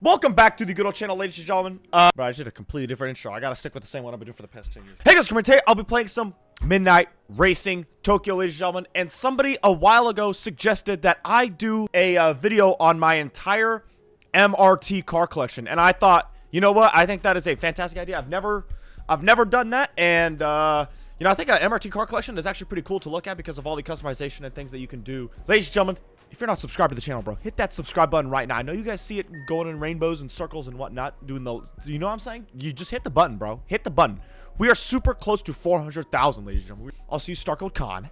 Welcome back to the good old channel, ladies and gentlemen. But I just did a completely different intro. I gotta stick with the same one I've been doing for the past 10 years. Hey guys, today I'll be playing some Midnight Racing Tokyo, ladies and gentlemen. And somebody a while ago suggested that I do a video on my entire MRT car collection. And I thought, you know what? I think that is a fantastic idea. I've never done that. And, you know, I think an MRT car collection is actually pretty cool to look at because of all the customization and things that you can do. Ladies and gentlemen, if you're not subscribed to the channel, bro, hit that subscribe button right now. I know you guys see it going in rainbows and circles and whatnot, doing the, you know what I'm saying? You just hit the button, bro. Hit the button. We are super close to 400,000, ladies and gentlemen. I'll see you, Starcode Con.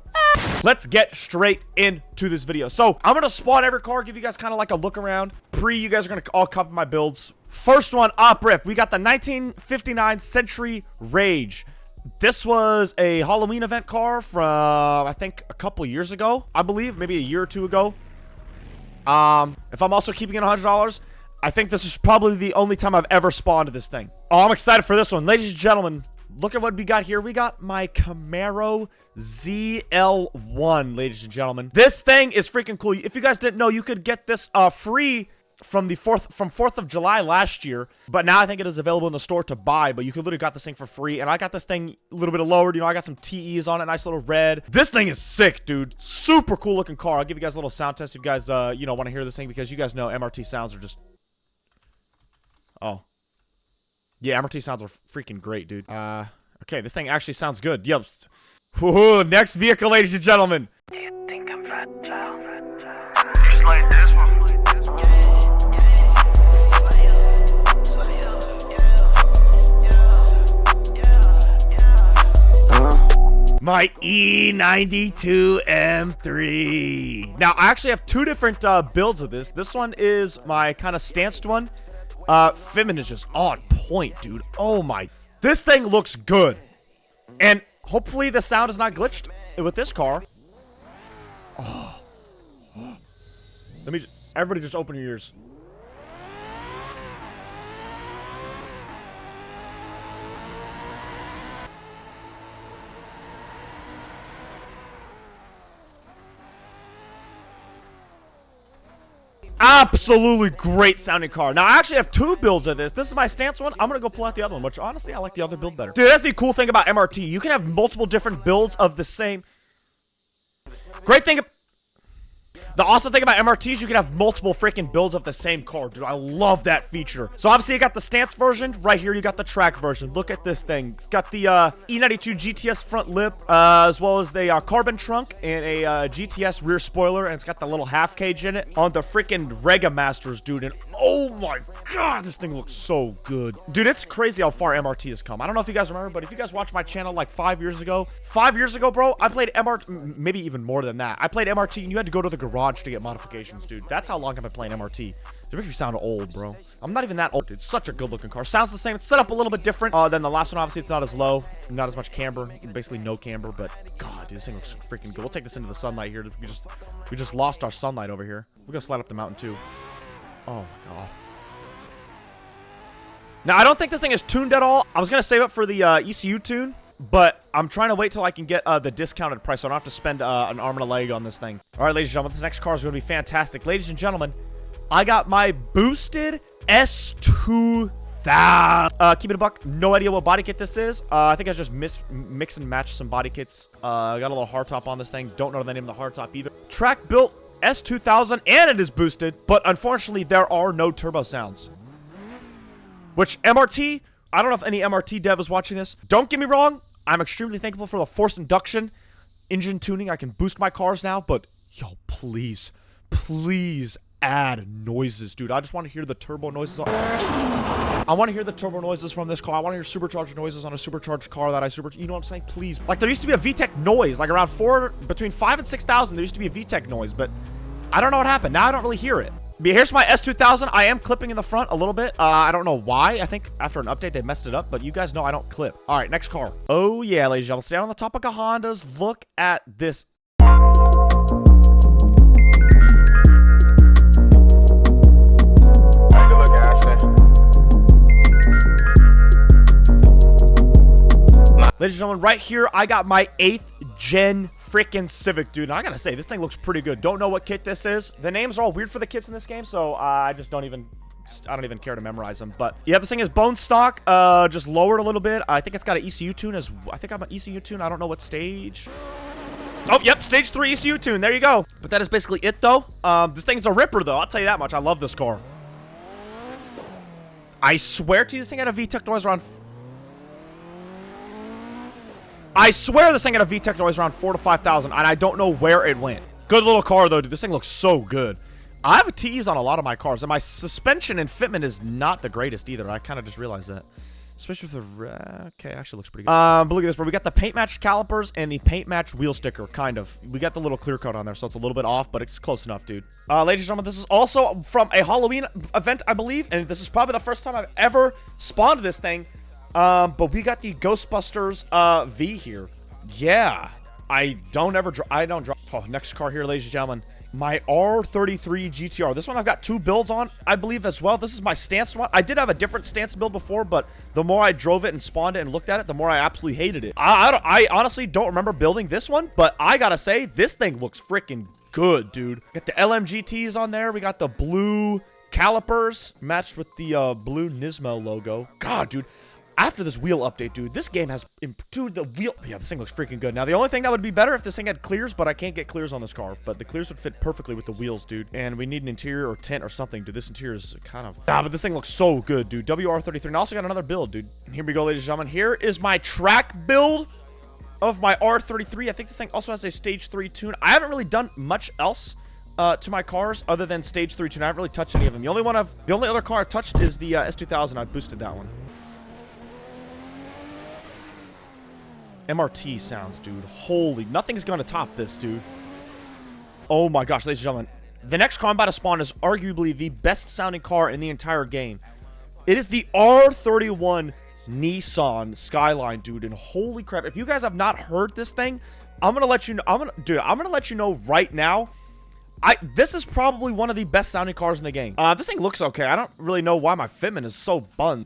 Let's get straight into this video. So, I'm going to spawn every car, give you guys kind of like a look around. You guys are going to all copy my builds. First one up, riff. We got the 1959 Century Rage. This was a Halloween event car from, I think, a couple years ago. I believe, maybe a year or two ago. If I'm also keeping it $100, I think this is probably the only time I've ever spawned this thing. Oh, I'm excited for this one. Ladies and gentlemen, look at what we got here. We got my Camaro ZL1, ladies and gentlemen. This thing is freaking cool. If you guys didn't know, you could get this free from the 4th of July last year, but now I think it is available in the store to buy, but you could literally got this thing for free. And I got this thing a little bit lowered, you know, I got some TEs on it, nice little red. This thing is sick, dude. Super cool looking car. I'll give you guys a little sound test if you guys you know, want to hear this thing, because you guys know MRT sounds are just, oh yeah, MRT sounds are freaking great, dude. Okay, this thing actually sounds good. Yep. Woohoo, next vehicle, ladies and gentlemen. Do you think I'm fragile? Just like this one. My E92 M3. Now, I actually have two different builds of this. This one is my kind of stanced one. Fitment is just on point, dude. Oh my. This thing looks good. And hopefully the sound is not glitched with this car. Oh. Let me everybody just open your ears. Absolutely great sounding car. Now, I actually have two builds of this. This is my stance one. I'm going to go pull out the other one, which honestly, I like the other build better. Dude, that's the cool thing about MRT. You can have multiple different builds of the same. Great thing. The awesome thing about MRT is you can have multiple freaking builds of the same car, dude. I love that feature. So obviously you got the stance version. Right here you got the track version. Look at this thing. It's got the E92 GTS front lip, as well as the carbon trunk and a GTS rear spoiler, and it's got the little half cage in it on the freaking Rega Masters, dude. And oh my god, this thing looks so good, dude. It's crazy how far MRT has come. I don't know if you guys remember, but if you guys watched my channel like 5 years ago, bro, I played MRT, maybe even more than that. I played MRT and you had to go to the garage to get modifications, dude. That's how long I've been playing MRT. It makes me sound old, bro. I'm not even that old, dude. Such a good looking car. Sounds the same. It's set up a little bit different than the last one. Obviously, it's not as low, not as much camber, basically no camber. But god, dude, this thing looks freaking good. We'll take this into the sunlight here. We just lost our sunlight over here. We're gonna slide up the mountain too. Oh my god. Now, I don't think this thing is tuned at all. I was gonna save it for the ECU tune, but I'm trying to wait till I can get the discounted price, so I don't have to spend an arm and a leg on this thing. All right, ladies and gentlemen, this next car is going to be fantastic. Ladies and gentlemen, I got my boosted S2000. Keep it a buck. No idea what body kit this is. I think I just mix and match some body kits. Got a little hardtop on this thing. Don't know the name of the hardtop either. Track built S2000, and it is boosted, but unfortunately, there are no turbo sounds. Which MRT... I don't know if any MRT dev is watching this. Don't get me wrong. I'm extremely thankful for the forced induction engine tuning. I can boost my cars now, but yo, please, please add noises, dude. I just want to hear the turbo noises. I want to hear the turbo noises from this car. I want to hear supercharged noises on a supercharged car that you know what I'm saying? Please. Like, there used to be a VTEC noise, like around between 5,000 and 6,000. There used to be a VTEC noise, but I don't know what happened. Now I don't really hear it. But here's my S2000. I am clipping in the front a little bit. I don't know why. I think after an update, they messed it up. But you guys know I don't clip. All right, next car. Oh, yeah, ladies and gentlemen. Stay on the topic of Hondas. Look at this. Ladies and gentlemen, right here, I got my 8th gen freaking Civic, dude. And I gotta say, this thing looks pretty good. Don't know what kit this is. The names are all weird for the kits in this game, so I just don't even I don't even care to memorize them. But yeah, this thing is bone stock, just lowered a little bit. I think it's got an ECU tune as I think I'm an ECU tune. I don't know what stage. Oh, yep, stage 3 ECU tune. There you go. But that is basically it, though. This thing's a ripper, though. I'll tell you that much. I love this car. I swear to you, this thing had a VTEC noise around... I swear this thing had a VTEC noise around 4,000 to 5,000, and I don't know where it went. Good little car, though, dude. This thing looks so good. I have TEs on a lot of my cars, and my suspension and fitment is not the greatest either. I kind of just realized that. Especially with the... okay, actually looks pretty good. But look at this, bro. We got the paint-matched calipers and the paint-matched wheel sticker, kind of. We got the little clear coat on there, so it's a little bit off, but it's close enough, dude. Ladies and gentlemen, this is also from a Halloween event, I believe, and this is probably the first time I've ever spawned this thing. But we got the Ghostbusters V here. Yeah. I don't drop. Oh, next car here, ladies and gentlemen. My R33 GTR. This one I've got 2 builds on, I believe, as well. This is my stance one. I did have a different stance build before, but the more I drove it and spawned it and looked at it, the more I absolutely hated it. I honestly don't remember building this one, but I gotta say, this thing looks freaking good, dude. Got the LMGTs on there. We got the blue calipers matched with the blue Nismo logo. God, dude. After this wheel update, dude, this game has improved the wheel. Yeah, this thing looks freaking good. Now, the only thing that would be better if this thing had clears, but I can't get clears on this car. But the clears would fit perfectly with the wheels, dude. And we need an interior or tint or something, dude. This interior is kind of... but this thing looks so good, dude. WR33. And I also got another build, dude. And here we go, ladies and gentlemen. Here is my track build of my R33. I think this thing also has a stage 3 tune. I haven't really done much else to my cars other than stage 3 tune. I haven't really touched any of them. The only other car I've touched is the S2000. I boosted that one. MRT sounds, dude. Holy, nothing's gonna top this, dude. Oh my gosh, ladies and gentlemen. The next car I'm about to spawn is arguably the best sounding car in the entire game. It is the R31 Nissan Skyline, dude. And holy crap, if you guys have not heard this thing, I'm gonna let you know. I'm gonna let you know right now. This is probably one of the best sounding cars in the game. This thing looks okay. I don't really know why my fitment is so bun.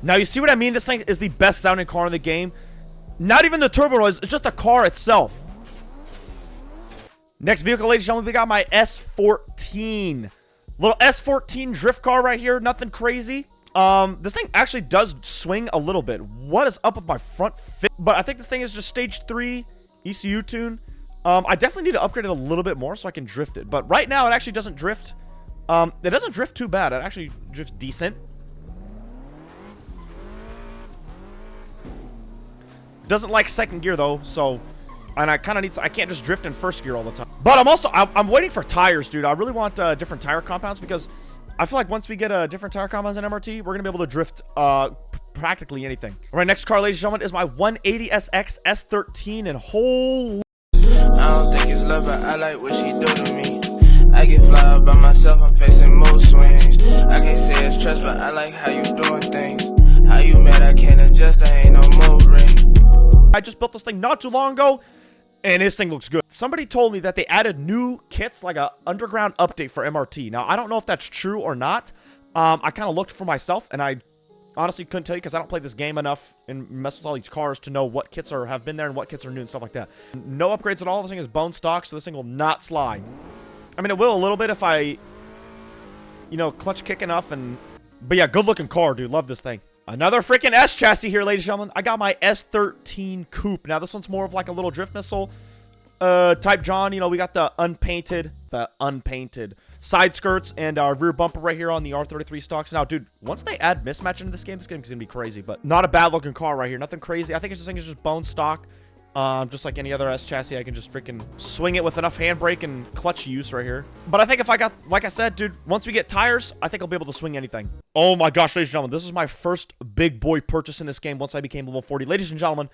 Now, you see what I mean? This thing is the best sounding car in the game. Not even the turbo noise, it's just the car itself. Next vehicle, ladies and gentlemen, we got my S14. Little S14 drift car right here, nothing crazy. This thing actually does swing a little bit. What is up with my front fit? But I think this thing is just stage 3 ECU tune. I definitely need to upgrade it a little bit more so I can drift it. But right now, it actually doesn't drift. It doesn't drift too bad. It actually drifts decent. Doesn't like second gear though, so, and I kind of need, I can't just drift in first gear all the time. But I'm waiting for tires, dude. I really want different tire compounds because I feel like once we get different tire compounds in MRT, we're gonna be able to drift practically anything. All right, next car, ladies and gentlemen, is my 180SX S13, and holy. I don't think it's love, but I like what she do to me. I get fly out by myself, I'm facing mood swings. I can't say it's trust, but I like how you doing things. How you mad I can't adjust, I ain't no mood ring. I just built this thing not too long ago, and this thing looks good. Somebody told me that they added new kits, like a underground update for MRT. Now, I don't know if that's true or not. I kind of looked for myself, and I honestly couldn't tell you because I don't play this game enough and mess with all these cars to know what kits have been there and what kits are new and stuff like that. No upgrades at all. This thing is bone stock, so this thing will not slide. I mean, it will a little bit if I, you know, clutch kick enough. But yeah, good looking car, dude. Love this thing. Another freaking S chassis here, ladies and gentlemen. I got my S13 Coupe. Now, this one's more of like a little drift missile type John. You know, we got the unpainted side skirts and our rear bumper right here on the R33 stocks. Now, dude, once they add mismatch into this game is going to be crazy. But not a bad looking car right here. Nothing crazy. I think this thing is just bone stock. Just like any other S chassis, I can just freaking swing it with enough handbrake and clutch use right here. But I think if I got, like I said, dude, once we get tires, I think I'll be able to swing anything. Oh my gosh, ladies and gentlemen, this is my first big boy purchase in this game once I became level 40. Ladies and gentlemen,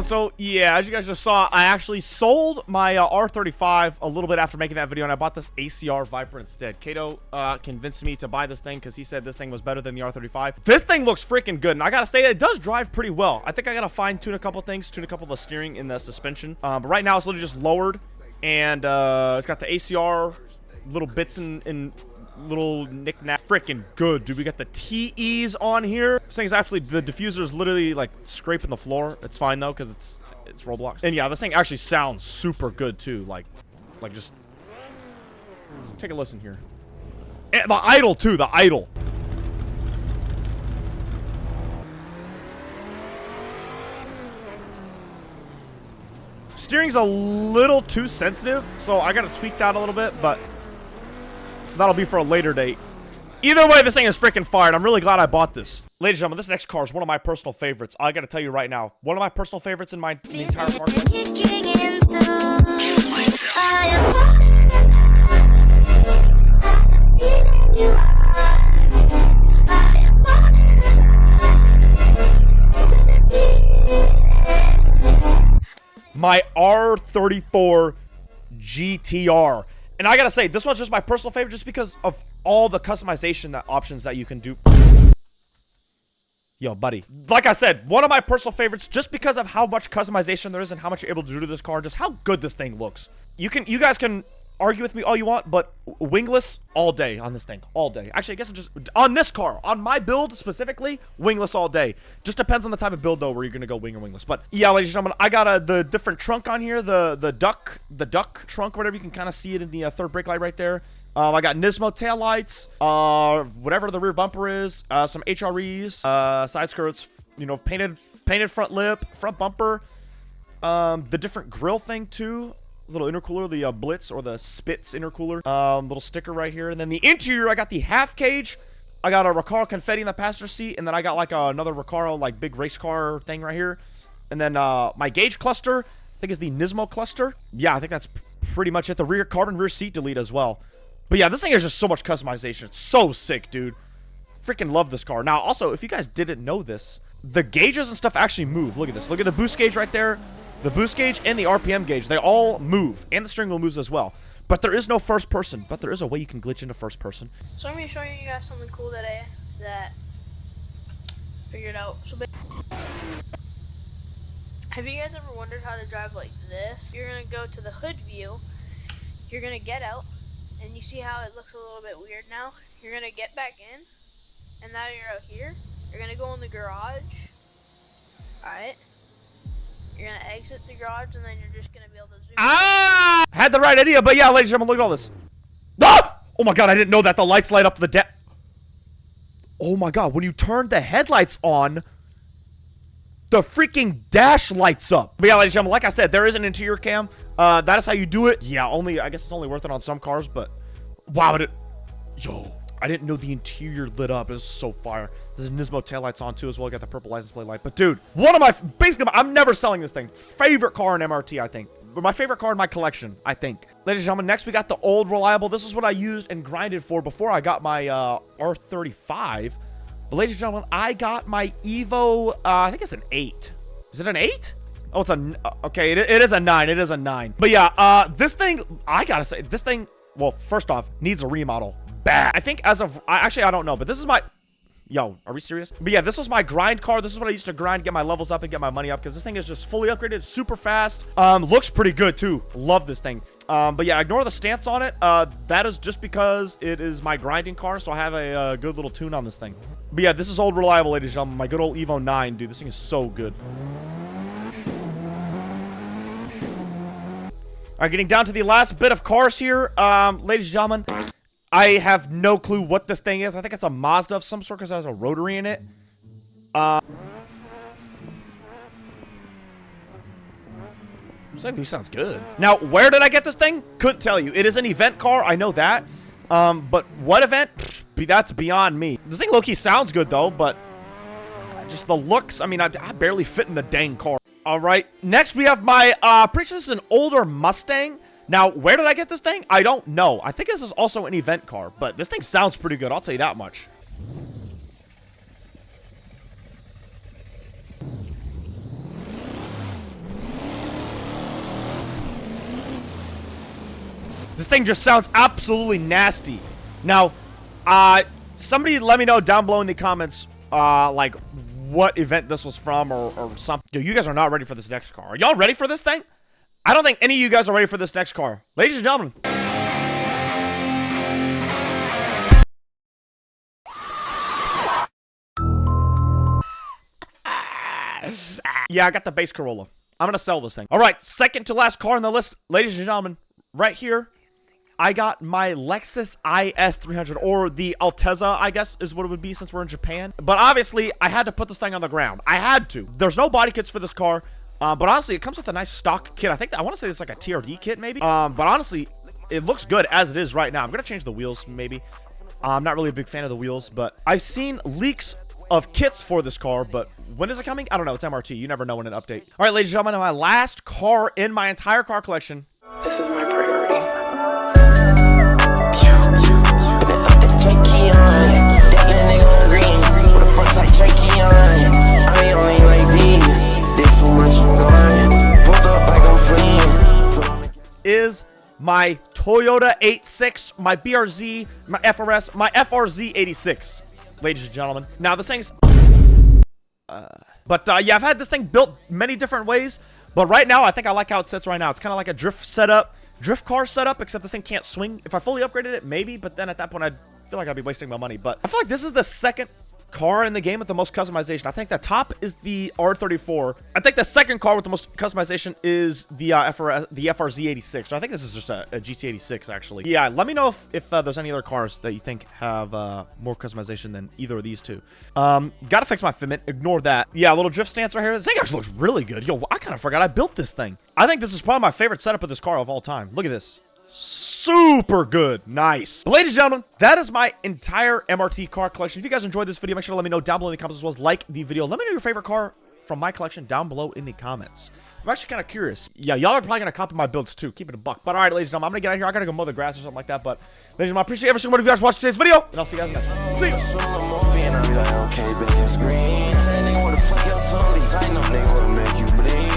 So yeah, as you guys just saw, I actually sold my R35 a little bit after making that video, and I bought this ACR Viper instead. Kato convinced me to buy this thing because he said this thing was better than the R35. This thing looks freaking good, and I gotta say, it does drive pretty well. I think I gotta fine tune a couple things, tune a couple of the steering and the suspension. But right now it's literally just lowered, and it's got the ACR little bits and little knick-knack. Freaking good, dude. We got the TEs on here. This thing's actually, the diffuser is literally like scraping the floor. It's fine though, because it's Roblox. And yeah, this thing actually sounds super good too. Like just take a listen here. And the idle too, the idle. Steering's a little too sensitive, so I gotta tweak that a little bit, but that'll be for a later date. Either way, this thing is freaking fired. I'm really glad I bought this. Ladies and gentlemen, this next car is one of my personal favorites. I gotta tell you right now, one of my personal favorites in the entire car. My R34 GTR. And I gotta say, this one's just my personal favorite just because of all the customization options that you can do. Yo, buddy. Like I said, one of my personal favorites just because of how much customization there is and how much you're able to do to this car, just how good this thing looks. You guys can argue with me all you want, but wingless all day on this thing. All day. Actually, I guess it's just on this car. On my build specifically, wingless all day. Just depends on the type of build though where you're gonna go wing or wingless. But yeah, ladies and gentlemen, I got the different trunk on here, the duck trunk, whatever. You can kind of see it in the third brake light right there. I got Nismo taillights, whatever the rear bumper is, some HREs, side skirts, you know, painted front lip, front bumper, the different grill thing too. Little intercooler, the Blitz or the Spitz intercooler, little sticker right here. And then the interior, I got the half cage. I got a Recaro confetti in the passenger seat, and then I got like another Recaro like big race car thing right here. And then my gauge cluster, I think is the Nismo cluster. Yeah, I think that's pretty much it. The rear carbon rear seat delete as well. But yeah, this thing has just so much customization. It's so sick, dude. Freaking love this car. Now, also, if you guys didn't know this, the gauges and stuff actually move. Look at this. Look at the boost gauge right there. The boost gauge and the RPM gauge, they all move. And the steering wheel moves as well. But there is no first person. But there is a way you can glitch into first person. So I'm going to show you guys something cool today that I figured out. So have you guys ever wondered how to drive like this? You're going to go to the hood view. You're going to get out. And you see how it looks a little bit weird now? You're going to get back in. And now you're out here. You're going to go in the garage. Alright. You're gonna exit the garage, and then you're just gonna be able to zoom. Ah! Had the right idea, but yeah, ladies and gentlemen, look at all this. Ah! Oh my god, I didn't know that the lights light up the deck. Oh my god, when you turn the headlights on, the freaking dash lights up. But yeah, ladies and gentlemen, like I said, there is an interior cam. That is how you do it. Yeah, I guess it's only worth it on some cars, but wow, yo, I didn't know the interior lit up. It was so fire. There's Nismo taillights on too as well. I got the purple license plate light. But dude, one of my, basically, I'm never selling this thing. Favorite car in MRT, I think. But my favorite car in my collection, I think. Ladies and gentlemen, next we got the old reliable. This is what I used and grinded for before I got my R35. But ladies and gentlemen, I got my Evo, I think it's an 8. Is it an 8? Oh, it's a, okay, it is a 9. It is a 9. But yeah, this thing, I gotta say, this thing, well, first off, needs a remodel. Bad. I think as of, actually, I don't know, but this is my, yo, are we serious? But yeah, this was my grind car. This is what I used to grind, get my levels up and get my money up, because this thing is just fully upgraded, super fast. Looks pretty good too. Love this thing. But yeah, ignore the stance on it. That is just because it is my grinding car, so I have a good little tune on this thing. But yeah, this is old reliable, ladies and gentlemen. My good old Evo 9, dude. This thing is so good. All right, getting down to the last bit of cars here. Ladies and gentlemen, I have no clue what this thing is. I think it's a Mazda of some sort because it has a rotary in it. This sounds good. Now, where did I get this thing? Couldn't tell you. It is an event car. I know that. But what event? That's beyond me. This thing low-key sounds good, though, but just the looks. I mean, I barely fit in the dang car. All right. Next, we have my, pretty sure this is an older Mustang. Now, where did I get this thing? I don't know. I think this is also an event car, but this thing sounds pretty good. I'll tell you that much. This thing just sounds absolutely nasty. Now, somebody let me know down below in the comments, like, what event this was from or something. Yo, you guys are not ready for this next car. Are y'all ready for this thing? I don't think any of you guys are ready for this next car. Ladies and gentlemen. Yeah, I got the base Corolla. I'm gonna sell this thing. All right, second to last car on the list, ladies and gentlemen, right here, I got my Lexus IS300, or the Altezza, I guess, is what it would be since we're in Japan. But obviously, I had to put this thing on the ground. I had to. There's no body kits for this car, but honestly, it comes with a nice stock kit. I want to say it's like a TRD kit, maybe. But honestly, it looks good as it is right now. I'm gonna change the wheels, maybe. I'm not really a big fan of the wheels, but I've seen leaks of kits for this car, but when is it coming? I don't know. It's MRT. You never know when an update. All right, ladies and gentlemen, my last car in my entire car collection. This is my priority. Is my Toyota 86, my BRZ, my FRS, my FRZ 86, ladies and gentlemen. Now this thing's yeah, I've had this thing built many different ways, but right now I think I like how it sits right now. It's kind of like a drift car setup, except this thing can't swing. If I fully upgraded it, maybe, but then at that point I feel like I'd be wasting my money. But I feel like this is the second car in the game with the most customization. I think the top is the R34. I think the second car with the most customization is the FRZ 86. So I think this is just a GT86 actually. Yeah, let me know if there's any other cars that you think have more customization than either of these two. Gotta fix my fitment. Ignore that. Yeah, a little drift stance right here. This thing actually looks really good. Yo, I kind of forgot I built this thing. I think this is probably my favorite setup of this car of all time. Look at this. Super good. Nice. But ladies and gentlemen, that is my entire MRT car collection. If you guys enjoyed this video, make sure to let me know down below in the comments, as well as like the video. Let me know your favorite car from my collection down below in the comments. I'm actually kind of curious. Yeah, y'all are probably going to copy my builds too. Keep it a buck. But all right, ladies and gentlemen, I'm going to get out of here. I got to go mow the grass or something like that. But ladies and gentlemen, I appreciate every single one of you guys watching today's video. And I'll see you guys next time. See ya.